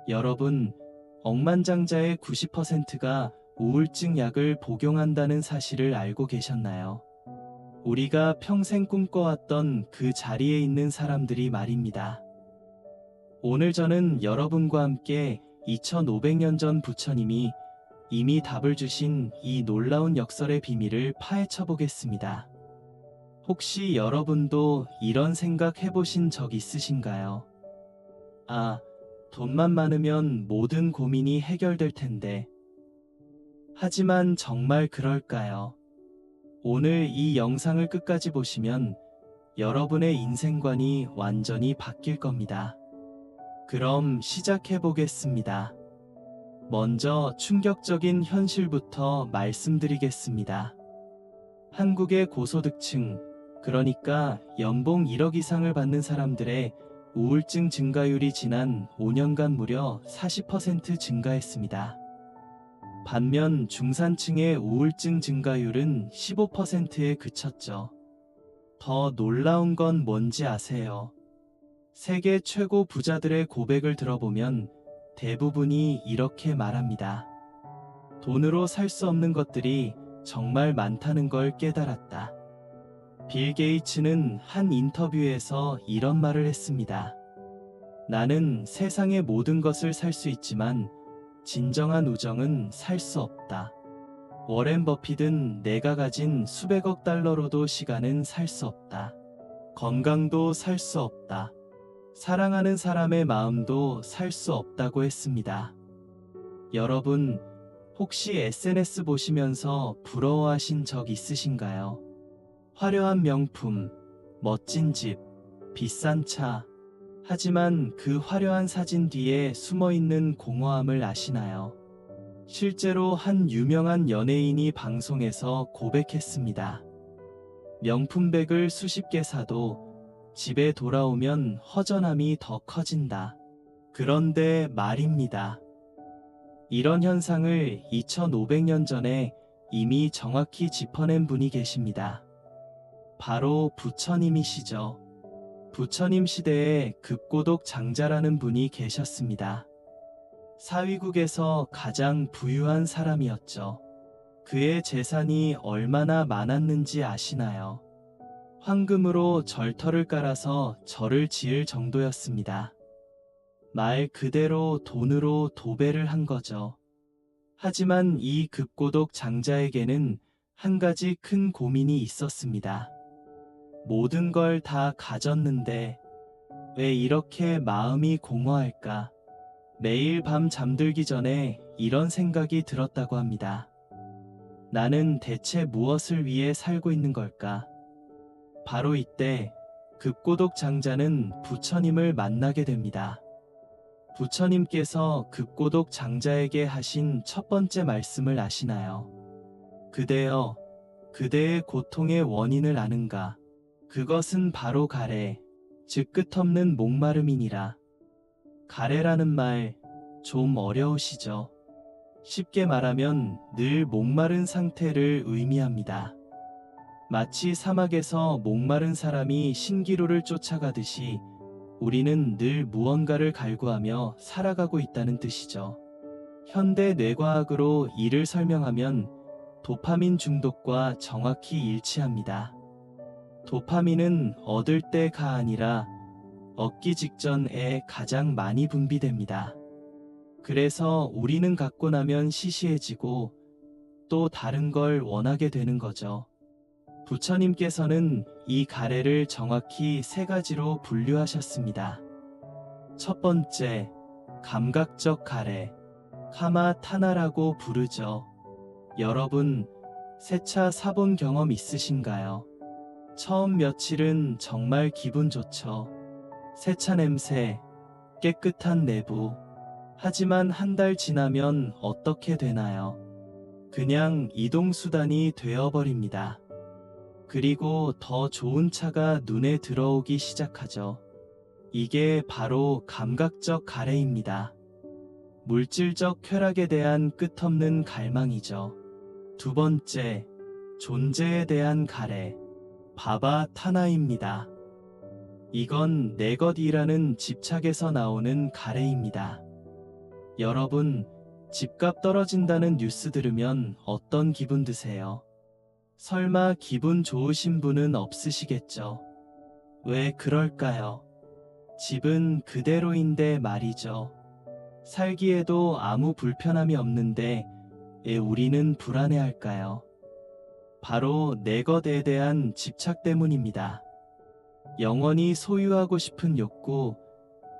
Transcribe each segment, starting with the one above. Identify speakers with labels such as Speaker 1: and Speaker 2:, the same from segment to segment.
Speaker 1: 여러분, 억만장자의 90%가 우울증 약을 복용한다는 사실을 알고 계셨나요? 우리가 평생 꿈꿔왔던 그 자리에 있는 사람들이 말입니다. 오늘 저는 여러분과 함께 2500년 전 부처님이 이미 답을 주신 이 놀라운 역설의 비밀을 파헤쳐 보겠습니다. 혹시 여러분도 이런 생각 해보신 적 있으신가요? 아, 돈만 많으면 모든 고민이 해결될 텐데. 하지만 정말 그럴까요? 오늘 이 영상을 끝까지 보시면 여러분의 인생관이 완전히 바뀔 겁니다. 그럼 시작해 보겠습니다. 먼저 충격적인 현실부터 말씀드리겠습니다. 한국의 고소득층, 그러니까 연봉 1억 이상을 받는 사람들의 우울증 증가율이 지난 5년간 무려 40% 증가했습니다. 반면 중산층의 우울증 증가율은 15%에 그쳤죠. 더 놀라운 건 뭔지 아세요? 세계 최고 부자들의 고백을 들어보면 대부분이 이렇게 말합니다. 돈으로 살 수 없는 것들이 정말 많다는 걸 깨달았다. 빌 게이츠는 한 인터뷰에서 이런 말을 했습니다. 나는 세상의 모든 것을 살 수 있지만 진정한 우정은 살 수 없다. 워렌 버핏은 내가 가진 수백억 달러로도 시간은 살 수 없다. 건강도 살 수 없다. 사랑하는 사람의 마음도 살 수 없다고 했습니다. 여러분, 혹시 SNS 보시면서 부러워하신 적 있으신가요? 화려한 명품, 멋진 집, 비싼 차. 하지만 그 화려한 사진 뒤에 숨어있는 공허함을 아시나요? 실제로 한 유명한 연예인이 방송에서 고백했습니다. 명품백을 수십 개 사도 집에 돌아오면 허전함이 더 커진다. 그런데 말입니다. 이런 현상을 2500년 전에 이미 정확히 짚어낸 분이 계십니다. 바로 부처님이시죠. 부처님 시대에 급고독 장자라는 분이 계셨습니다. 사위국에서 가장 부유한 사람이었죠. 그의 재산이 얼마나 많았는지 아시나요? 황금으로 절터를 깔아서 절을 지을 정도였습니다. 말 그대로 돈으로 도배를 한 거죠. 하지만 이 급고독 장자에게는 한 가지 큰 고민이 있었습니다. 모든 걸 다 가졌는데 왜 이렇게 마음이 공허할까? 매일 밤 잠들기 전에 이런 생각이 들었다고 합니다. 나는 대체 무엇을 위해 살고 있는 걸까? 바로 이때 급고독 장자는 부처님을 만나게 됩니다. 부처님께서 급고독 장자에게 하신 첫 번째 말씀을 아시나요? 그대여, 그대의 고통의 원인을 아는가? 그것은 바로 가래, 즉 끝없는 목마름이니라. 가래라는 말 좀 어려우시죠? 쉽게 말하면 늘 목마른 상태를 의미합니다. 마치 사막에서 목마른 사람이 신기루를 쫓아가듯이 우리는 늘 무언가를 갈구하며 살아가고 있다는 뜻이죠. 현대 뇌과학으로 이를 설명하면 도파민 중독과 정확히 일치합니다. 도파민은 얻을 때가 아니라 얻기 직전에 가장 많이 분비됩니다. 그래서 우리는 갖고 나면 시시해지고 또 다른 걸 원하게 되는 거죠. 부처님께서는 이 가래를 정확히 세 가지로 분류하셨습니다. 첫 번째, 감각적 가래, 카마 타나라고 부르죠. 여러분, 새 차 사본 경험 있으신가요? 처음 며칠은 정말 기분 좋죠. 새 차 냄새, 깨끗한 내부. 하지만 한 달 지나면 어떻게 되나요? 그냥 이동수단이 되어버립니다. 그리고 더 좋은 차가 눈에 들어오기 시작하죠. 이게 바로 감각적 가래입니다. 물질적 쾌락에 대한 끝없는 갈망이죠. 두 번째, 존재에 대한 가래, 바바 타나입니다. 이건 내 것이라는 집착에서 나오는 가래입니다. 여러분, 집값 떨어진다는 뉴스 들으면 어떤 기분 드세요? 설마 기분 좋으신 분은 없으시겠죠? 왜 그럴까요? 집은 그대로인데 말이죠. 살기에도 아무 불편함이 없는데 왜 우리는 불안해할까요? 바로 내 것에 대한 집착 때문입니다. 영원히 소유하고 싶은 욕구,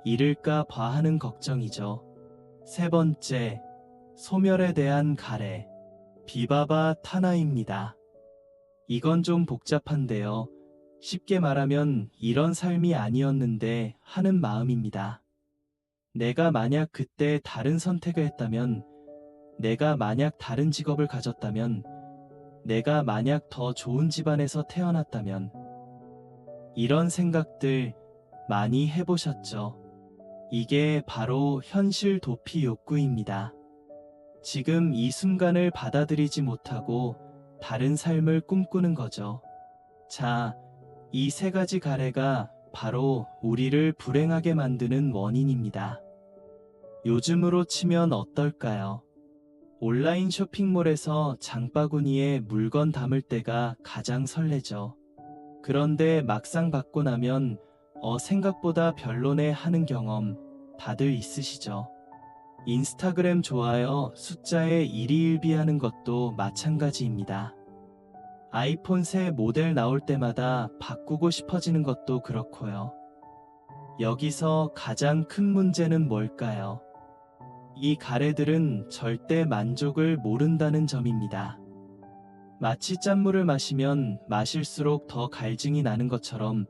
Speaker 1: 잃을까 봐 하는 걱정이죠. 세 번째, 소멸에 대한 가래, 비바바 타나입니다. 이건 좀 복잡한데요. 쉽게 말하면 이런 삶이 아니었는데 하는 마음입니다. 내가 만약 그때 다른 선택을 했다면, 내가 만약 다른 직업을 가졌다면, 내가 만약 더 좋은 집안에서 태어났다면, 이런 생각들 많이 해보셨죠? 이게 바로 현실 도피 욕구입니다. 지금 이 순간을 받아들이지 못하고 다른 삶을 꿈꾸는 거죠. 자, 이 세 가지 가래가 바로 우리를 불행하게 만드는 원인입니다. 요즘으로 치면 어떨까요? 온라인 쇼핑몰에서 장바구니에 물건 담을 때가 가장 설레죠. 그런데 막상 받고 나면 생각보다 별로네 하는 경험 다들 있으시죠? 인스타그램 좋아요 숫자에 일희일비하는 것도 마찬가지입니다. 아이폰 새 모델 나올 때마다 바꾸고 싶어지는 것도 그렇고요. 여기서 가장 큰 문제는 뭘까요? 이 가래들은 절대 만족을 모른다는 점입니다. 마치 짠물을 마시면 마실수록 더 갈증이 나는 것처럼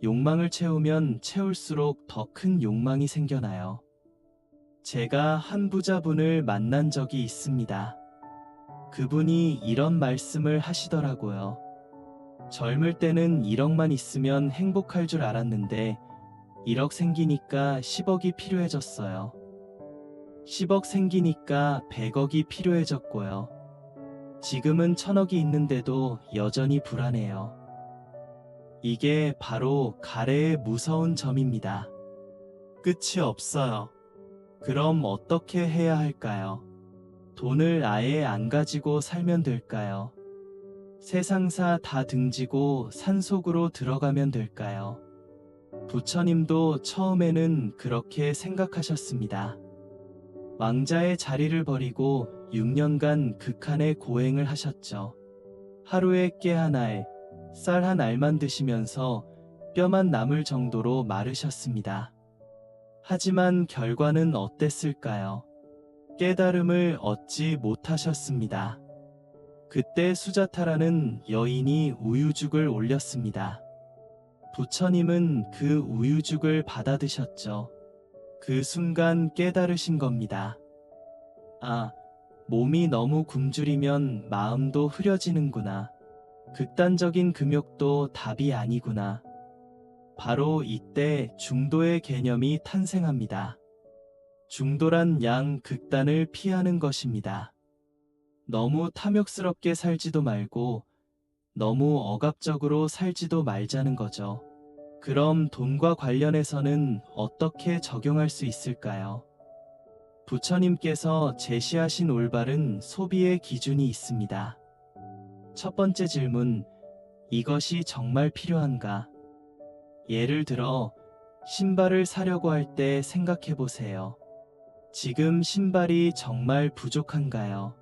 Speaker 1: 욕망을 채우면 채울수록 더 큰 욕망이 생겨나요. 제가 한 부자분을 만난 적이 있습니다. 그분이 이런 말씀을 하시더라고요. 젊을 때는 1억만 있으면 행복할 줄 알았는데 1억 생기니까 10억이 필요해졌어요. 10억 생기니까 100억이 필요해졌고요. 지금은 1000억이 있는데도 여전히 불안해요. 이게 바로 가래의 무서운 점입니다. 끝이 없어요. 그럼 어떻게 해야 할까요? 돈을 아예 안 가지고 살면 될까요? 세상사 다 등지고 산속으로 들어가면 될까요? 부처님도 처음에는 그렇게 생각하셨습니다. 왕자의 자리를 버리고 6년간 극한의 고행을 하셨죠. 하루에 깨 한 알, 쌀 한 알만 드시면서 뼈만 남을 정도로 마르셨습니다. 하지만 결과는 어땠을까요? 깨달음을 얻지 못하셨습니다. 그때 수자타라는 여인이 우유죽을 올렸습니다. 부처님은 그 우유죽을 받아 드셨죠. 그 순간 깨달으신 겁니다. 아, 몸이 너무 굶주리면 마음도 흐려지는구나. 극단적인 금욕도 답이 아니구나. 바로 이때 중도의 개념이 탄생합니다. 중도란 양극단을 피하는 것입니다. 너무 탐욕스럽게 살지도 말고 너무 억압적으로 살지도 말자는 거죠. 그럼 돈과 관련해서는 어떻게 적용할 수 있을까요? 부처님께서 제시하신 올바른 소비의 기준이 있습니다. 첫 번째 질문, 이것이 정말 필요한가? 예를 들어, 신발을 사려고 할 때 생각해 보세요. 지금 신발이 정말 부족한가요?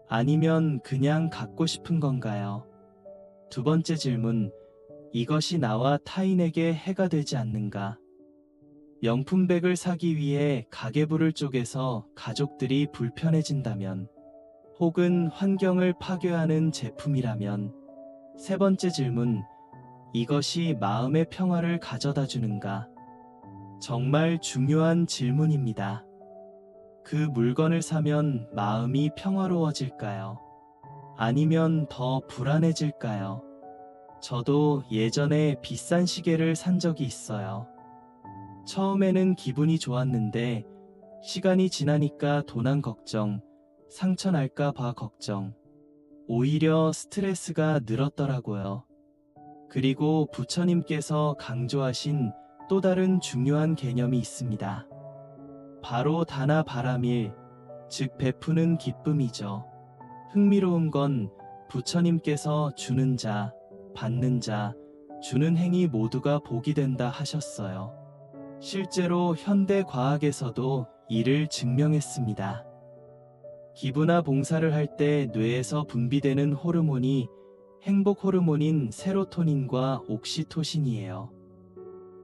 Speaker 1: 아니면 그냥 갖고 싶은 건가요? 두 번째 질문, 이것이 나와 타인에게 해가 되지 않는가? 명품백을 사기 위해 가계부를 쪼개서 가족들이 불편해진다면, 혹은 환경을 파괴하는 제품이라면, 세 번째 질문, 이것이 마음의 평화를 가져다 주는가? 정말 중요한 질문입니다. 그 물건을 사면 마음이 평화로워질까요? 아니면 더 불안해질까요? 저도 예전에 비싼 시계를 산 적이 있어요. 처음에는 기분이 좋았는데 시간이 지나니까 도난 걱정, 상처 날까 봐 걱정, 오히려 스트레스가 늘었더라고요. 그리고 부처님께서 강조하신 또 다른 중요한 개념이 있습니다. 바로 다나 바라밀, 즉 베푸는 기쁨이죠. 흥미로운 건 부처님께서 주는 자, 받는 자, 주는 행위 모두가 복이 된다 하셨어요. 실제로 현대 과학에서도 이를 증명했습니다. 기부나 봉사를 할 때 뇌에서 분비되는 호르몬이 행복 호르몬인 세로토닌과 옥시토신이에요.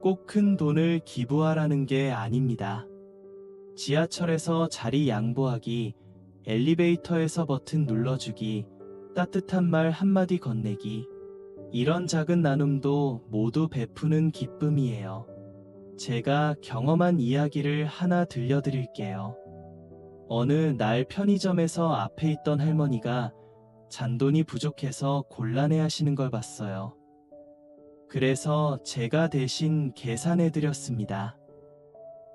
Speaker 1: 꼭 큰 돈을 기부하라는 게 아닙니다. 지하철에서 자리 양보하기, 엘리베이터에서 버튼 눌러주기, 따뜻한 말 한마디 건네기, 이런 작은 나눔도 모두 베푸는 기쁨이에요. 제가 경험한 이야기를 하나 들려드릴게요. 어느 날 편의점에서 앞에 있던 할머니가 잔돈이 부족해서 곤란해 하시는 걸 봤어요. 그래서 제가 대신 계산해 드렸습니다.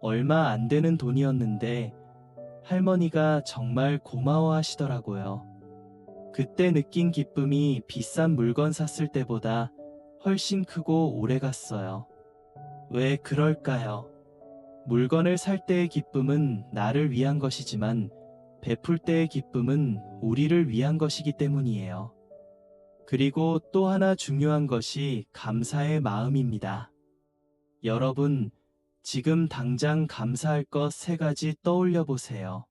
Speaker 1: 얼마 안 되는 돈이었는데 할머니가 정말 고마워 하시더라고요. 그때 느낀 기쁨이 비싼 물건 샀을 때보다 훨씬 크고 오래 갔어요. 왜 그럴까요? 물건을 살 때의 기쁨은 나를 위한 것이지만 베풀 때의 기쁨은 우리를 위한 것이기 때문이에요. 그리고 또 하나 중요한 것이 감사의 마음입니다. 여러분, 지금 당장 감사할 것 3가지 떠올려 보세요.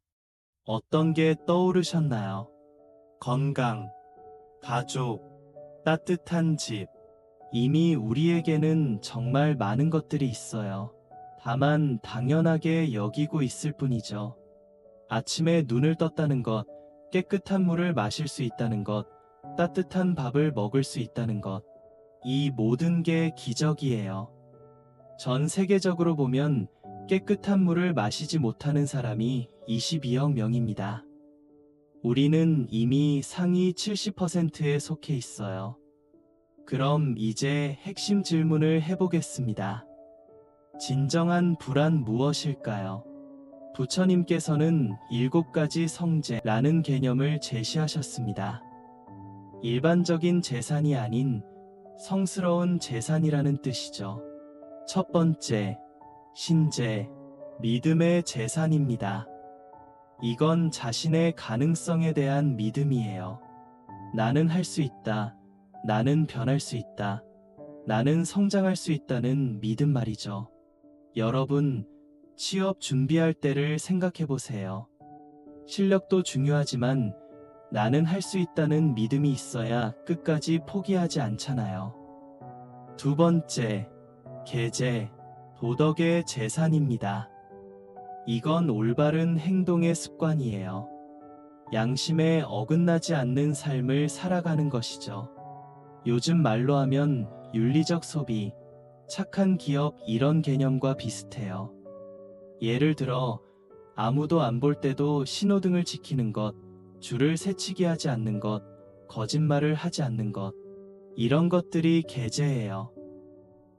Speaker 1: 어떤 게 떠오르셨나요? 건강, 가족, 따뜻한 집. 이미 우리에게는 정말 많은 것들이 있어요. 다만 당연하게 여기고 있을 뿐이죠. 아침에 눈을 떴다는 것, 깨끗한 물을 마실 수 있다는 것, 따뜻한 밥을 먹을 수 있다는 것. 이 모든 게 기적이에요. 전 세계적으로 보면 깨끗한 물을 마시지 못하는 사람이 22억 명입니다. 우리는 이미 상위 70%에 속해 있어요. 그럼 이제 핵심 질문을 해보겠습니다. 진정한 불안 무엇일까요? 부처님께서는 7가지 성재라는 개념을 제시하셨습니다. 일반적인 재산이 아닌 성스러운 재산이라는 뜻이죠. 첫 번째, 신재, 믿음의 재산입니다. 이건 자신의 가능성에 대한 믿음이에요. 나는 할 수 있다. 나는 변할 수 있다. 나는 성장할 수 있다는 믿음 말이죠. 여러분, 취업 준비할 때를 생각해 보세요. 실력도 중요하지만 나는 할 수 있다는 믿음이 있어야 끝까지 포기하지 않잖아요. 두 번째, 계제, 도덕의 재산입니다. 이건 올바른 행동의 습관이에요. 양심에 어긋나지 않는 삶을 살아가는 것이죠. 요즘 말로 하면 윤리적 소비, 착한 기업 이런 개념과 비슷해요. 예를 들어 아무도 안 볼 때도 신호등을 지키는 것, 줄을 새치기 하지 않는 것, 거짓말을 하지 않는 것, 이런 것들이 계제예요.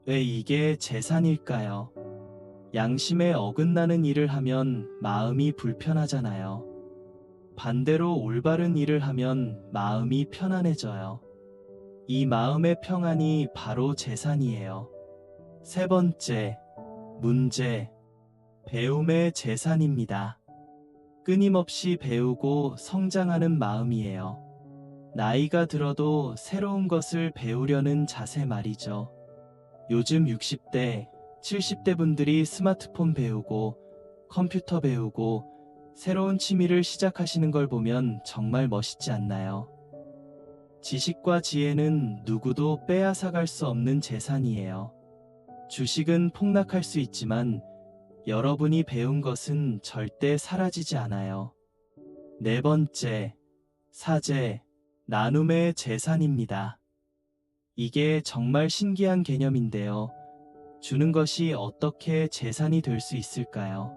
Speaker 1: 왜 이게 재산일까요? 양심에 어긋나는 일을 하면 마음이 불편하잖아요. 반대로 올바른 일을 하면 마음이 편안해져요. 이 마음의 평안이 바로 재산이에요. 세 번째, 문제, 배움의 재산입니다. 끊임없이 배우고 성장하는 마음이에요. 나이가 들어도 새로운 것을 배우려는 자세 말이죠. 요즘 60대, 70대 분들이 스마트폰 배우고 컴퓨터 배우고 새로운 취미를 시작하시는 걸 보면 정말 멋있지 않나요? 지식과 지혜는 누구도 빼앗아갈 수 없는 재산이에요. 주식은 폭락할 수 있지만 여러분이 배운 것은 절대 사라지지 않아요. 네 번째, 사재, 나눔의 재산입니다. 이게 정말 신기한 개념인데요. 주는 것이 어떻게 재산이 될 수 있을까요?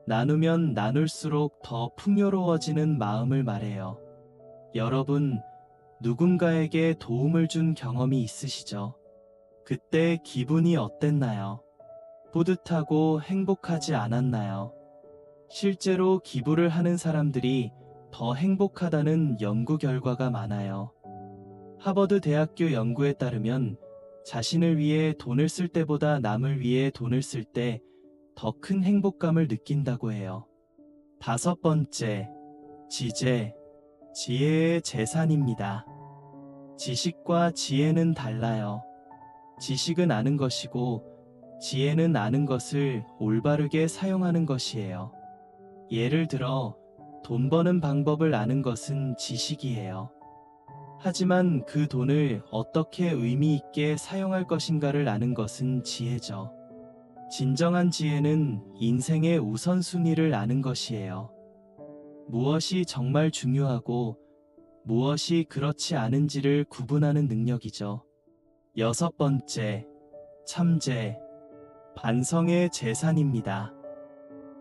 Speaker 1: 나누면 나눌수록 더 풍요로워지는 마음을 말해요. 여러분, 누군가에게 도움을 준 경험이 있으시죠? 그때 기분이 어땠나요? 뿌듯하고 행복하지 않았나요? 실제로 기부를 하는 사람들이 더 행복하다는 연구 결과가 많아요. 하버드 대학교 연구에 따르면 자신을 위해 돈을 쓸 때보다 남을 위해 돈을 쓸 때 더 큰 행복감을 느낀다고 해요. 다섯 번째, 지재, 지혜의 재산입니다. 지식과 지혜는 달라요. 지식은 아는 것이고 지혜는 아는 것을 올바르게 사용하는 것이에요. 예를 들어 돈 버는 방법을 아는 것은 지식이에요. 하지만 그 돈을 어떻게 의미 있게 사용할 것인가를 아는 것은 지혜죠. 진정한 지혜는 인생의 우선순위를 아는 것이에요. 무엇이 정말 중요하고 무엇이 그렇지 않은지를 구분하는 능력이죠. 여섯 번째, 참재, 반성의 재산입니다.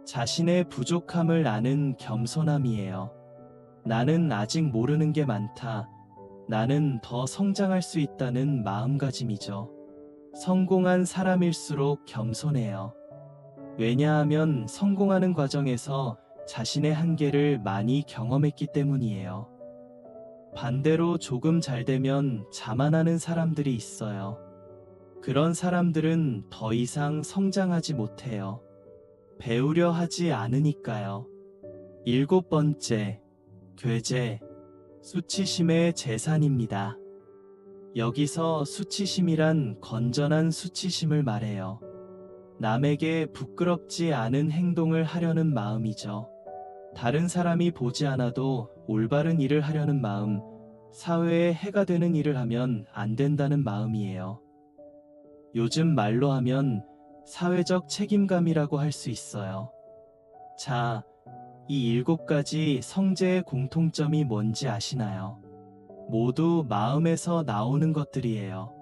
Speaker 1: 자신의 부족함을 아는 겸손함이에요. 나는 아직 모르는 게 많다. 나는 더 성장할 수 있다는 마음가짐이죠. 성공한 사람일수록 겸손해요. 왜냐하면 성공하는 과정에서 자신의 한계를 많이 경험했기 때문이에요. 반대로 조금 잘 되면 자만하는 사람들이 있어요. 그런 사람들은 더 이상 성장하지 못해요. 배우려 하지 않으니까요. 일곱 번째, 괴재, 수치심의 재산입니다. 여기서 수치심이란 건전한 수치심을 말해요. 남에게 부끄럽지 않은 행동을 하려는 마음이죠. 다른 사람이 보지 않아도 올바른 일을 하려는 마음, 사회에 해가 되는 일을 하면 안 된다는 마음이에요. 요즘 말로 하면 사회적 책임감이라고 할 수 있어요. 자, 이 7가지 성재의 공통점이 뭔지 아시나요? 모두 마음에서 나오는 것들이에요.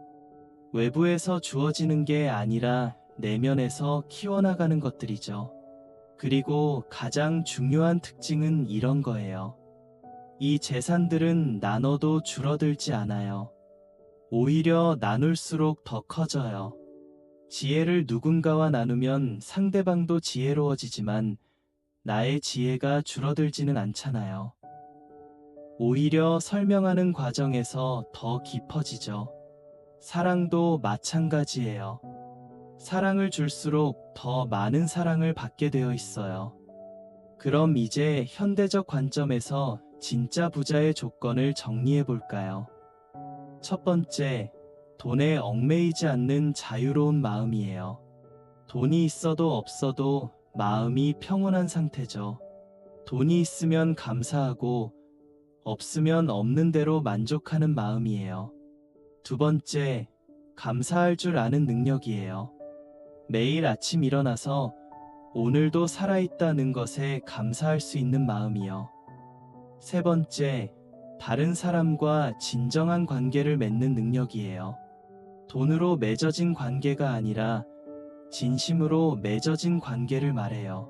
Speaker 1: 외부에서 주어지는 게 아니라 내면에서 키워나가는 것들이죠. 그리고 가장 중요한 특징은 이런 거예요. 이 재산들은 나눠도 줄어들지 않아요. 오히려 나눌수록 더 커져요. 지혜를 누군가와 나누면 상대방도 지혜로워지지만 나의 지혜가 줄어들지는 않잖아요. 오히려 설명하는 과정에서 더 깊어지죠. 사랑도 마찬가지예요. 사랑을 줄수록 더 많은 사랑을 받게 되어 있어요. 그럼 이제 현대적 관점에서 진짜 부자의 조건을 정리해 볼까요? 첫 번째, 돈에 얽매이지 않는 자유로운 마음이에요. 돈이 있어도 없어도 마음이 평온한 상태죠. 돈이 있으면 감사하고 없으면 없는 대로 만족하는 마음이에요. 두 번째, 감사할 줄 아는 능력이에요. 매일 아침 일어나서 오늘도 살아있다는 것에 감사할 수 있는 마음이요. 세 번째, 다른 사람과 진정한 관계를 맺는 능력이에요. 돈으로 맺어진 관계가 아니라 진심으로 맺어진 관계를 말해요.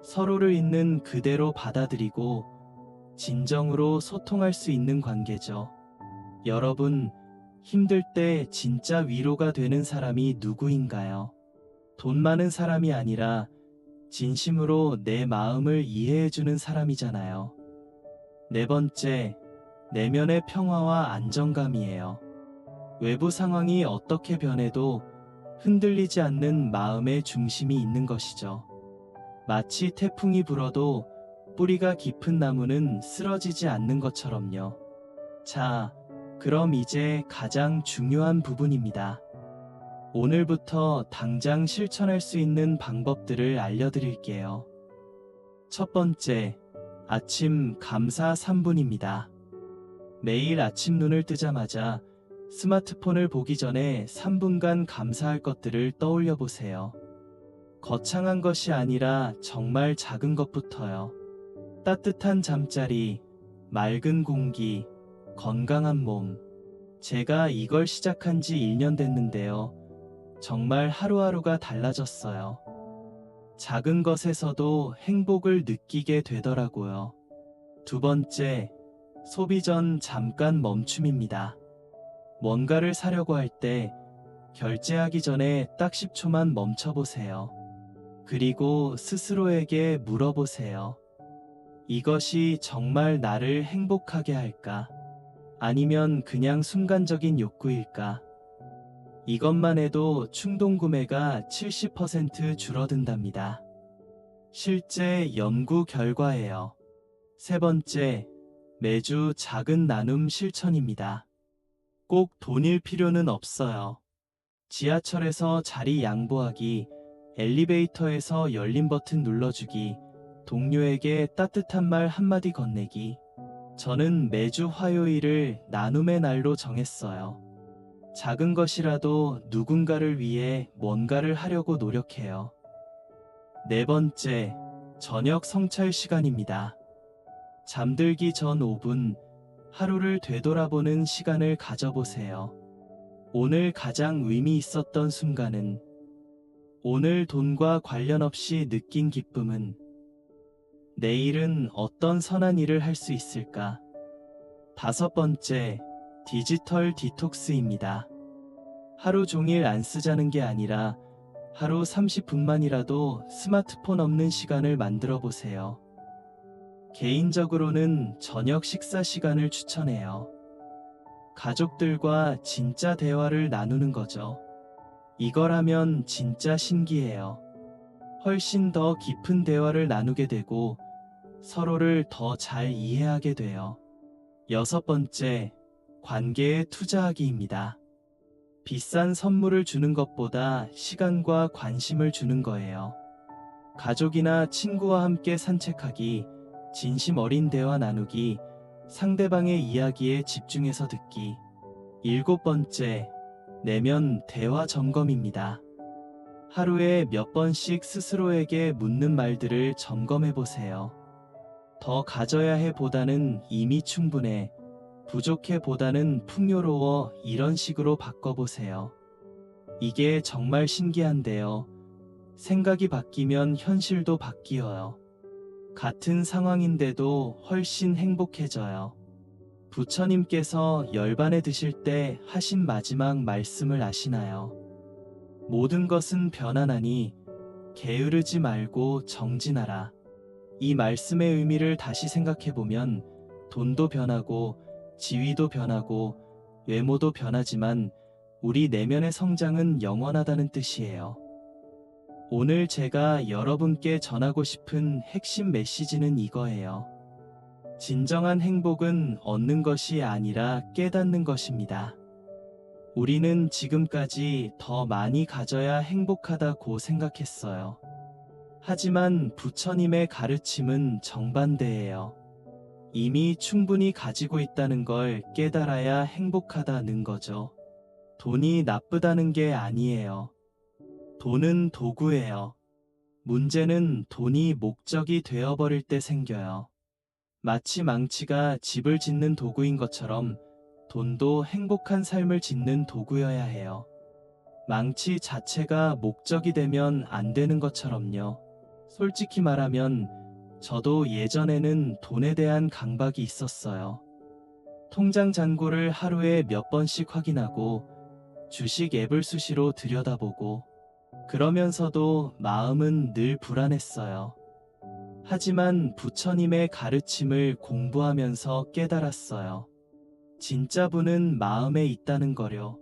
Speaker 1: 서로를 있는 그대로 받아들이고 진정으로 소통할 수 있는 관계죠. 여러분, 힘들 때 진짜 위로가 되는 사람이 누구인가요? 돈 많은 사람이 아니라 진심으로 내 마음을 이해해주는 사람이잖아요. 네 번째, 내면의 평화와 안정감이에요. 외부 상황이 어떻게 변해도 흔들리지 않는 마음의 중심이 있는 것이죠. 마치 태풍이 불어도 뿌리가 깊은 나무는 쓰러지지 않는 것처럼요. 자, 그럼 이제 가장 중요한 부분입니다. 오늘부터 당장 실천할 수 있는 방법들을 알려드릴게요. 첫 번째, 아침 감사 3분입니다. 매일 아침 눈을 뜨자마자 스마트폰을 보기 전에 3분간 감사할 것들을 떠올려 보세요. 거창한 것이 아니라 정말 작은 것부터요. 따뜻한 잠자리, 맑은 공기, 건강한 몸. 제가 이걸 시작한 지 1년 됐는데요. 정말 하루하루가 달라졌어요. 작은 것에서도 행복을 느끼게 되더라고요. 두 번째, 소비 전 잠깐 멈춤입니다. 뭔가를 사려고 할 때 결제하기 전에 딱 10초만 멈춰보세요. 그리고 스스로에게 물어보세요. 이것이 정말 나를 행복하게 할까? 아니면 그냥 순간적인 욕구일까? 이것만 해도 충동 구매가 70% 줄어든답니다. 실제 연구 결과예요. 세 번째, 매주 작은 나눔 실천입니다. 꼭 돈일 필요는 없어요. 지하철에서 자리 양보하기, 엘리베이터에서 열린 버튼 눌러주기, 동료에게 따뜻한 말 한마디 건네기. 저는 매주 화요일을 나눔의 날로 정했어요. 작은 것이라도 누군가를 위해 뭔가를 하려고 노력해요. 네 번째, 저녁 성찰 시간입니다. 잠들기 전 5분, 하루를 되돌아보는 시간을 가져보세요. 오늘 가장 의미 있었던 순간은, 오늘 돈과 관련 없이 느낀 기쁨은, 내일은 어떤 선한 일을 할 수 있을까? 다섯 번째, 디지털 디톡스입니다. 하루 종일 안 쓰자는 게 아니라 하루 30분만이라도 스마트폰 없는 시간을 만들어 보세요. 개인적으로는 저녁 식사 시간을 추천해요. 가족들과 진짜 대화를 나누는 거죠. 이걸 하면 진짜 신기해요. 훨씬 더 깊은 대화를 나누게 되고 서로를 더 잘 이해하게 돼요. 여섯 번째, 관계에 투자하기입니다. 비싼 선물을 주는 것보다 시간과 관심을 주는 거예요. 가족이나 친구와 함께 산책하기, 진심 어린 대화 나누기, 상대방의 이야기에 집중해서 듣기. 일곱 번째, 내면 대화 점검입니다. 하루에 몇 번씩 스스로에게 묻는 말들을 점검해 보세요. 더 가져야 해 보다는 이미 충분해, 부족해 보다는 풍요로워, 이런 식으로 바꿔보세요. 이게 정말 신기한데요. 생각이 바뀌면 현실도 바뀌어요. 같은 상황인데도 훨씬 행복해져요. 부처님께서 열반에 드실 때 하신 마지막 말씀을 아시나요? 모든 것은 변하나니 게으르지 말고 정진하라. 이 말씀의 의미를 다시 생각해보면 돈도 변하고 지위도 변하고 외모도 변하지만 우리 내면의 성장은 영원하다는 뜻이에요. 오늘 제가 여러분께 전하고 싶은 핵심 메시지는 이거예요. 진정한 행복은 얻는 것이 아니라 깨닫는 것입니다. 우리는 지금까지 더 많이 가져야 행복하다고 생각했어요. 하지만 부처님의 가르침은 정반대예요. 이미 충분히 가지고 있다는 걸 깨달아야 행복하다는 거죠. 돈이 나쁘다는 게 아니에요. 돈은 도구예요. 문제는 돈이 목적이 되어버릴 때 생겨요. 마치 망치가 집을 짓는 도구인 것처럼 돈도 행복한 삶을 짓는 도구여야 해요. 망치 자체가 목적이 되면 안 되는 것처럼요. 솔직히 말하면 저도 예전에는 돈에 대한 강박이 있었어요. 통장 잔고를 하루에 몇 번씩 확인하고 주식 앱을 수시로 들여다보고 그러면서도 마음은 늘 불안했어요. 하지만 부처님의 가르침을 공부하면서 깨달았어요. 진짜 부는 마음에 있다는 거요.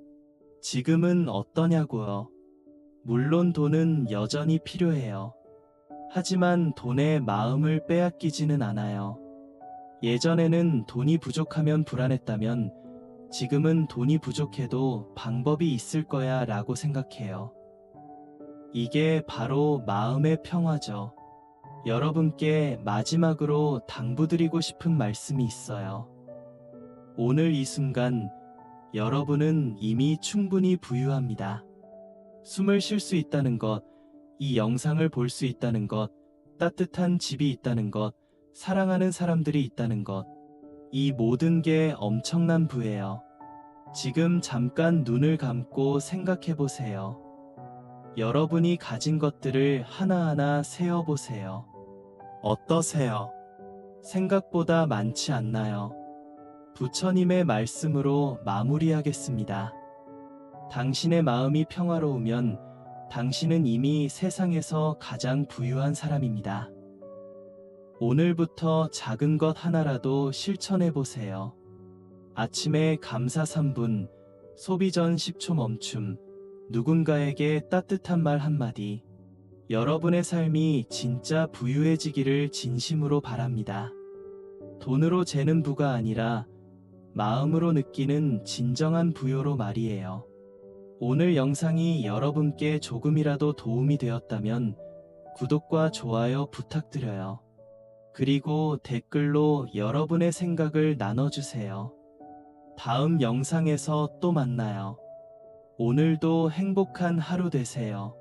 Speaker 1: 지금은 어떠냐고요? 물론 돈은 여전히 필요해요. 하지만 돈에 마음을 빼앗기지는 않아요. 예전에는 돈이 부족하면 불안했다면 지금은 돈이 부족해도 방법이 있을 거야 라고 생각해요. 이게 바로 마음의 평화죠. 여러분께 마지막으로 당부드리고 싶은 말씀이 있어요. 오늘 이 순간 여러분은 이미 충분히 부유합니다. 숨을 쉴 수 있다는 것, 이 영상을 볼 수 있다는 것, 따뜻한 집이 있다는 것, 사랑하는 사람들이 있다는 것, 이 모든 게 엄청난 부예요. 지금 잠깐 눈을 감고 생각해 보세요. 여러분이 가진 것들을 하나하나 세어보세요. 어떠세요? 생각보다 많지 않나요? 부처님의 말씀으로 마무리하겠습니다. 당신의 마음이 평화로우면 당신은 이미 세상에서 가장 부유한 사람입니다. 오늘부터 작은 것 하나라도 실천해 보세요. 아침에 감사 3분, 소비 전 10초 멈춤, 누군가에게 따뜻한 말 한마디. 여러분의 삶이 진짜 부유해지기를 진심으로 바랍니다. 돈으로 재는 부가 아니라 마음으로 느끼는 진정한 부여로 말이에요. 오늘 영상이 여러분께 조금이라도 도움이 되었다면 구독과 좋아요 부탁드려요. 그리고 댓글로 여러분의 생각을 나눠주세요. 다음 영상에서 또 만나요. 오늘도 행복한 하루 되세요.